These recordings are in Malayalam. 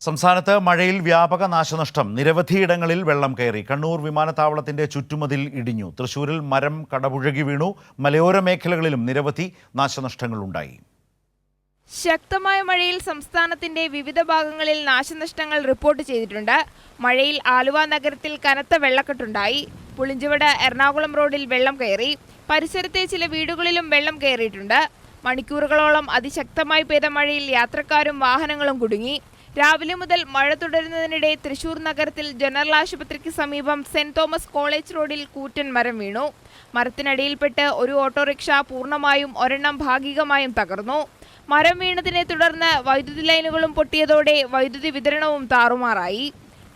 സംസ്ഥാനത്ത് മഴയിൽ വ്യാപക നാശനഷ്ടം. നിരവധിയിടങ്ങളിൽ വെള്ളം കയറി. കണ്ണൂർ വിമാനത്താവളത്തിന്റെ ചുറ്റുമതിൽ ഇടിഞ്ഞു. തൃശൂരിൽ മരം കടപുഴകി വീണു. മലയോര മേഖലകളിലും നിരവധി നാശനഷ്ടങ്ങളുണ്ടായി. ശക്തമായ മഴയിൽ സംസ്ഥാനത്തിന്റെ വിവിധ ഭാഗങ്ങളിൽ നാശനഷ്ടങ്ങൾ റിപ്പോർട്ട് ചെയ്തിട്ടുണ്ട്. മഴയിൽ ആലുവ നഗരത്തിൽ കനത്ത വെള്ളക്കെട്ടുണ്ടായി. പുളിഞ്ചുവട് എറണാകുളം റോഡിൽ വെള്ളം കയറി. പരിസരത്തെ ചില വീടുകളിലും വെള്ളം കയറിയിട്ടുണ്ട്. മണിക്കൂറുകളോളം അതിശക്തമായി പെയ്ത മഴയിൽ യാത്രക്കാരും വാഹനങ്ങളും കുടുങ്ങി. രാവിലെ മുതൽ മഴ തുടരുന്നതിനിടെ തൃശൂർ നഗരത്തിൽ ജനറൽ ആശുപത്രിക്ക് സമീപം സെന്റ് തോമസ് കോളേജ് റോഡിൽ കൂറ്റൻ മരം വീണു. മരത്തിനടിയിൽപ്പെട്ട് ഒരു ഓട്ടോറിക്ഷ പൂർണ്ണമായും ഒരെണ്ണം ഭാഗികമായും തകർന്നു. മരം വീണതിനെ തുടർന്ന് വൈദ്യുതി ലൈനുകളും പൊട്ടിയതോടെ വൈദ്യുതി വിതരണവും താറുമാറായി.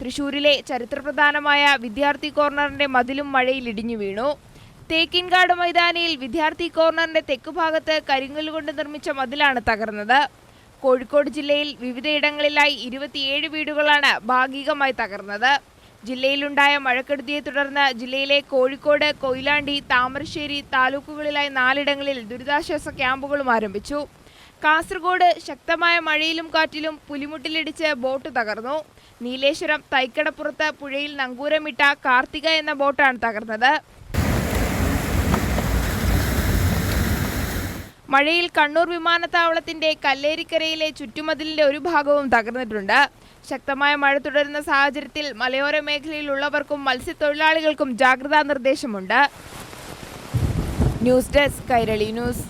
തൃശൂരിലെ ചരിത്രപ്രധാനമായ വിദ്യാർത്ഥി കോർണറിന്റെ മതിലും മഴയിൽ ഇടിഞ്ഞു വീണു. തേക്കിൻകാട് മൈതാനിയിൽ വിദ്യാർത്ഥി കോർണറിന്റെ തെക്കുഭാഗത്ത് കരിങ്കല്ലുകൊണ്ട് നിർമ്മിച്ച മതിലാണ് തകർന്നത്. കോഴിക്കോട് ജില്ലയിൽ വിവിധയിടങ്ങളിലായി 27 വീടുകളാണ് ഭാഗികമായി തകർന്നത്. ജില്ലയിലുണ്ടായ മഴക്കെടുതിയെ തുടർന്ന് ജില്ലയിലെ കോഴിക്കോട്, കൊയിലാണ്ടി, താമരശ്ശേരി താലൂക്കുകളിലായി 4 ഇടങ്ങളിൽ ദുരിതാശ്വാസ ക്യാമ്പുകളും ആരംഭിച്ചു. കാസർഗോഡ് ശക്തമായ മഴയിലും കാറ്റിലും പുലിമുട്ടിലിടിച്ച് ബോട്ട് തകർന്നു. നീലേശ്വരം തൈക്കടപ്പുറത്ത് പുഴയിൽ നങ്കൂരമിട്ട കാർത്തിക എന്ന ബോട്ടാണ് തകർന്നത്. മഴയിൽ കണ്ണൂർ വിമാനത്താവളത്തിന്റെ കല്ലേരിക്കരയിലെ ചുറ്റുമതിലിന്റെ ഒരു ഭാഗവും തകർന്നിട്ടുണ്ട്. ശക്തമായ മഴ തുടരുന്ന സാഹചര്യത്തിൽ മലയോര മേഖലയിലുള്ളവർക്കും മത്സ്യത്തൊഴിലാളികൾക്കും ജാഗ്രതാ നിർദ്ദേശമുണ്ട്. News desk Kairali news.